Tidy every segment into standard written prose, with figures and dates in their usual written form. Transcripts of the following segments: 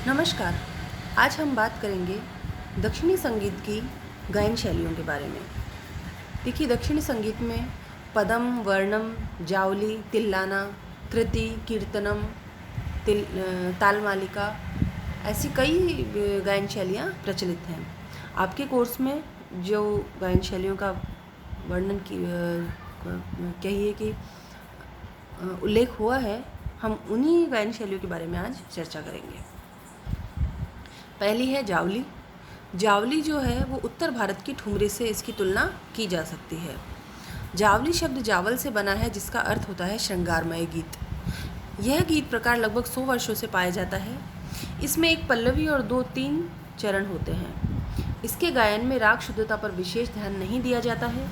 नमस्कार। आज हम बात करेंगे दक्षिणी संगीत की गायन शैलियों के बारे में। देखिए, दक्षिणी संगीत में पदम, वर्णम, जावली, तिल्लाना, कृति, कीर्तनम, तालमालिका, ऐसी कई गायन शैलियाँ प्रचलित हैं। आपके कोर्स में जो गायन शैलियों का वर्णन कहिए कि उल्लेख हुआ है, हम उन्हीं गायन शैलियों के बारे में आज चर्चा करेंगे। पहली है जावली। जावली जो है वो उत्तर भारत की ठुमरी से इसकी तुलना की जा सकती है। जावली शब्द जावल से बना है, जिसका अर्थ होता है श्रृंगारमय गीत। यह गीत प्रकार लगभग 100 वर्षों से पाया जाता है। इसमें एक पल्लवी और 2-3 चरण होते हैं। इसके गायन में राग शुद्धता पर विशेष ध्यान नहीं दिया जाता है।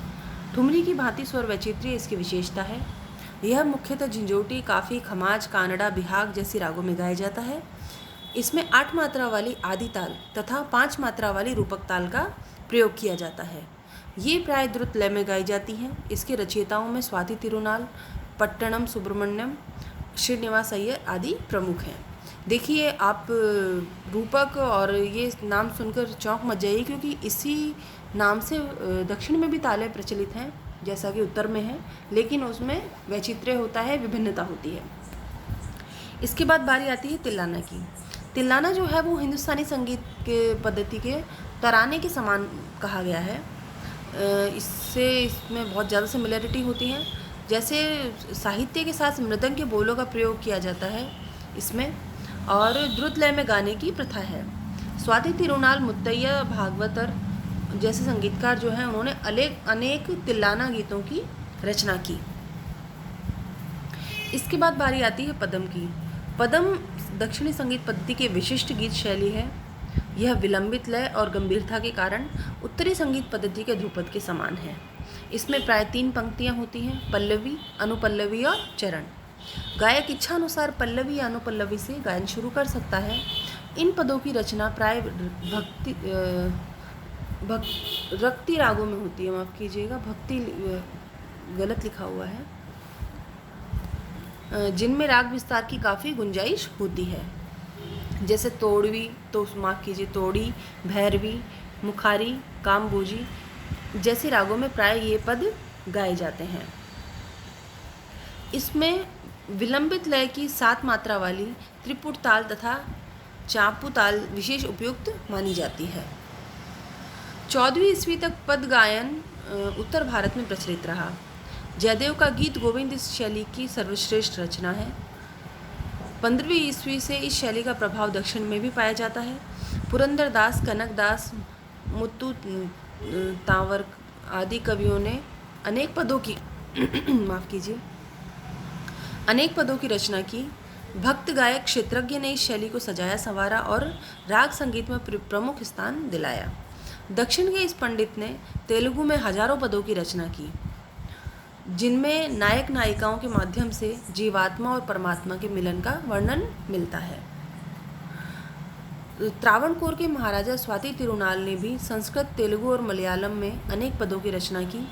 ठुमरी की भांति स्वर वैचित्र्य इसकी विशेषता है। यह मुख्यतः झंझोटी, काफी, खमाज, कानड़ा, बिहाग जैसी रागों में गाया जाता है। इसमें 8 मात्रा वाली आदि ताल तथा 5 मात्रा वाली रूपक ताल का प्रयोग किया जाता है। ये प्राय द्रुत लय में गाई जाती हैं। इसके रचयिताओं में स्वाति तिरुनाल, पट्टणम सुब्रमण्यम, श्रीनिवास अय्यर आदि प्रमुख हैं। देखिए, आप रूपक और ये नाम सुनकर चौंक मच जाइए, क्योंकि इसी नाम से दक्षिण में भी तालें प्रचलित हैं, जैसा कि उत्तर में है, लेकिन उसमें वैचित्र्य होता है, विभिन्नता होती है। इसके बाद बारी आती है तिल्लाना की। तिल्लाना जो है वो हिंदुस्तानी संगीत के पद्धति के तराने के समान कहा गया है। इसमें बहुत ज़्यादा सिमिलरिटी होती है। जैसे साहित्य के साथ मृदंग के बोलों का प्रयोग किया जाता है इसमें, और द्रुत लय में गाने की प्रथा है। स्वाति तिरुनाल, मुत्तैया भागवतर जैसे संगीतकार जो हैं, उन्होंने अनेक तिल्लाना गीतों की रचना की। इसके बाद बारी आती है पदम की। पदम दक्षिणी संगीत पद्धति की विशिष्ट गीत शैली है। यह विलंबित लय और गंभीरता के कारण उत्तरी संगीत पद्धति के ध्रुपद के समान है। इसमें प्राय 3 पंक्तियां होती हैं: पल्लवी, अनुपल्लवी और चरण। गायक इच्छा अनुसार पल्लवी या अनुपल्लवी से गायन शुरू कर सकता है। इन पदों की रचना प्राय रक्ति रागों में होती है। माफ़ कीजिएगा, भक्ति गलत लिखा हुआ है, जिनमें राग विस्तार की काफ़ी गुंजाइश होती है। जैसे तोड़वी, तो माफ़ कीजिए तोड़ी, भैरवी, मुखारी, कामबोजी जैसे रागों में प्राय ये पद गाए जाते हैं। इसमें विलंबित लय की 7 मात्रा वाली त्रिपुट ताल तथा चापू ताल विशेष उपयुक्त मानी जाती है। 14वीं ईस्वी तक पद गायन उत्तर भारत में प्रचलित रहा। जयदेव का गीत गोविंद इस शैली की सर्वश्रेष्ठ रचना है। 15वीं ईस्वी से इस शैली का प्रभाव दक्षिण में भी पाया जाता है। पुरंदर दास, कनक दास, मुत्तू तांवर आदि कवियों ने अनेक पदों की रचना की। भक्त गायक क्षेत्रज्ञ ने इस शैली को सजाया संवारा और राग संगीत में प्रमुख स्थान दिलाया। दक्षिण के इस पंडित ने तेलुगु में हजारों पदों की रचना की, जिनमें नायक नायिकाओं के माध्यम से जीवात्मा और परमात्मा के मिलन का वर्णन मिलता है। त्रावणकोर के महाराजा स्वाति तिरुनाल ने भी संस्कृत, तेलुगु और मलयालम में अनेक पदों की रचना की।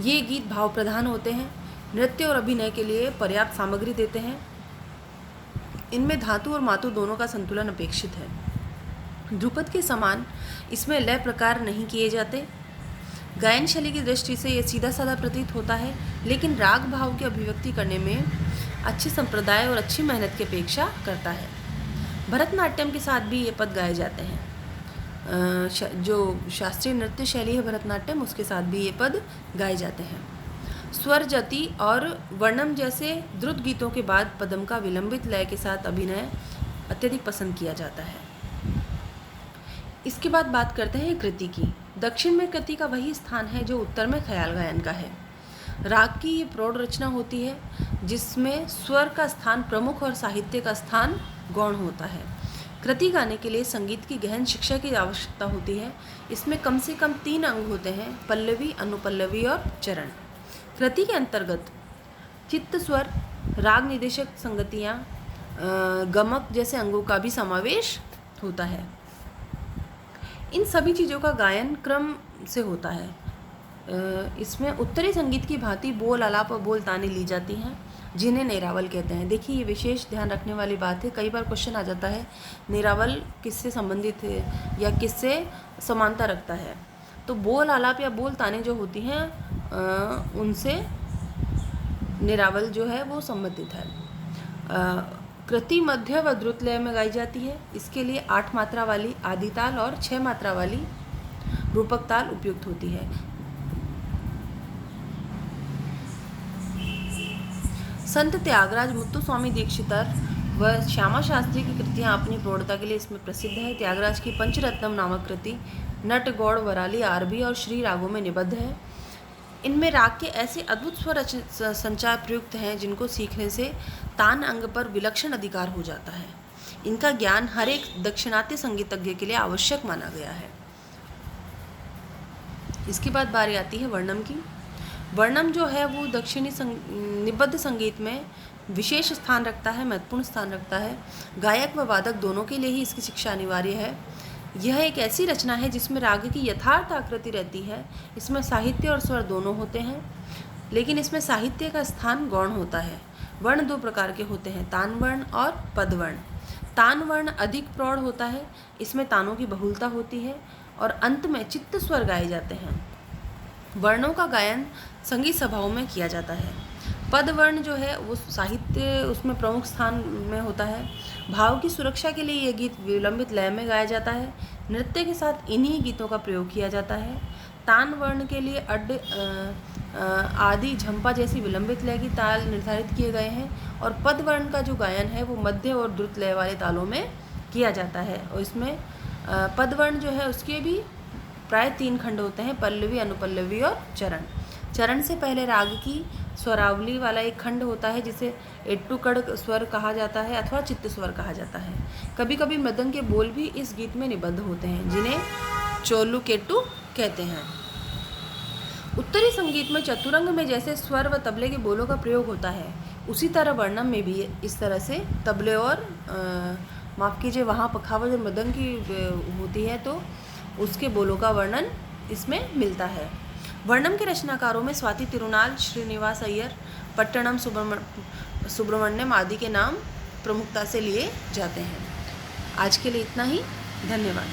ये गीत भाव प्रधान होते हैं, नृत्य और अभिनय के लिए पर्याप्त सामग्री देते हैं। इनमें धातु और मातु दोनों का संतुलन अपेक्षित है। ध्रुपद के समान इसमें लय प्रकार नहीं किए जाते। गायन शैली की दृष्टि से यह सीधा साधा प्रतीत होता है, लेकिन राग भाव की अभिव्यक्ति करने में अच्छे संप्रदाय और अच्छी मेहनत की अपेक्षा करता है। भरतनाट्यम के साथ भी ये पद गाए जाते हैं। जो शास्त्रीय नृत्य शैली है भरतनाट्यम, उसके साथ भी ये पद गाए जाते हैं। स्वर, जति और वर्णम जैसे द्रुत गीतों के बाद पदम का विलंबित लय के साथ अभिनय अत्यधिक पसंद किया जाता है। इसके बाद बात करते हैं कृति की। दक्षिण में कृति का वही स्थान है जो उत्तर में ख्याल गायन का है। राग की ये प्रौढ़ रचना होती है, जिसमें स्वर का स्थान प्रमुख और साहित्य का स्थान गौण होता है। कृति गाने के लिए संगीत की गहन शिक्षा की आवश्यकता होती है। इसमें कम से कम 3 अंग होते हैं: पल्लवी, अनुपल्लवी और चरण। कृति के अंतर्गत चित्त, स्वर, राग निर्देशक संगतियाँ, गमक जैसे अंगों का भी समावेश होता है। इन सभी चीज़ों का गायन क्रम से होता है। इसमें उत्तरी संगीत की भांति बोल, आलाप और बोल ताने ली जाती हैं। जिन्हें निरावल कहते हैं। देखिए ये विशेष ध्यान रखने वाली बात है, कई बार क्वेश्चन आ जाता है निरावल किससे संबंधित है या किससे समानता रखता है। तो बोल आलाप या बोल ताने जो होती हैं उनसे निरावल जो है वो संबंधित है। कृति मध्य व द्रुत लय में गाई जाती है। इसके लिए 8 मात्रा वाली आदि ताल और 6 मात्रा वाली रूपक ताल उपयुक्त होती है। संत त्यागराज मुत्तुस्वामी दीक्षितर व श्यामा शास्त्री की कृतियाँ अपनी प्रौढ़ता के लिए इसमें प्रसिद्ध है। त्यागराज की पंचरत्नम नामक कृति नट गौड़ वराली आरबी और श्री रागों में निबद्ध है। इनमें राग के ऐसे अद्भुत स्वर संचार प्रयुक्त हैं जिनको सीखने से तान अंग पर विलक्षण अधिकार हो जाता है। इनका ज्ञान हर एक दक्षिणात्य संगीतज्ञ के लिए आवश्यक माना गया है। इसके बाद बारी आती है वर्णम की। वर्णम जो है वो दक्षिणी निबद्ध संगीत में विशेष स्थान रखता है, महत्वपूर्ण स्थान रखता है। गायक व वादक दोनों के लिए ही इसकी शिक्षा अनिवार्य है। यह एक ऐसी रचना है जिसमें राग की यथार्थ आकृति रहती है। इसमें साहित्य और स्वर दोनों होते हैं, लेकिन इसमें साहित्य का स्थान गौण होता है। वर्ण 2 प्रकार के होते हैं, तान वर्ण और पद वर्ण। तान वर्ण अधिक प्रौढ़ होता है, इसमें तानों की बहुलता होती है और अंत में चित्त स्वर गाए जाते हैं। वर्णों का गायन संगीत सभाओं में किया जाता है। पद वर्ण जो है वो साहित्य उसमें प्रमुख स्थान में होता है। भाव की सुरक्षा के लिए यह गीत विलंबित लय में गाया जाता है। नृत्य के साथ इन्हीं गीतों का प्रयोग किया जाता है। तान वर्ण के लिए अड्ड आदि झंपा जैसी विलंबित लय की ताल निर्धारित किए गए हैं और पद वर्ण का जो गायन है वो मध्य और द्रुत लय वाले तालों में किया जाता है। और इसमें पद वर्ण जो है उसके भी प्राय 3 खंड होते हैं, पल्लवी, अनुपल्लवी और चरण। चरण से पहले राग की स्वरावली वाला एक खंड होता है जिसे एट्टुकड़ स्वर कहा जाता है अथवा चित्त स्वर कहा जाता है। कभी कभी मृदंग के बोल भी इस गीत में निबद्ध होते हैं जिन्हें चोलुकेट्टु कहते हैं। उत्तरी संगीत में चतुरंग में जैसे स्वर व तबले के बोलों का प्रयोग होता है, उसी तरह वर्णम में भी इस तरह से तबले और माफ़ कीजिए वहाँ पखावज और मृदंग की होती है तो उसके बोलों का वर्णन इसमें मिलता है। वर्णम के रचनाकारों में स्वाति तिरुनाल, श्रीनिवास अय्यर, पट्टणम सुब्रमण्यम आदि के नाम प्रमुखता से लिए जाते हैं। आज के लिए इतना ही, धन्यवाद।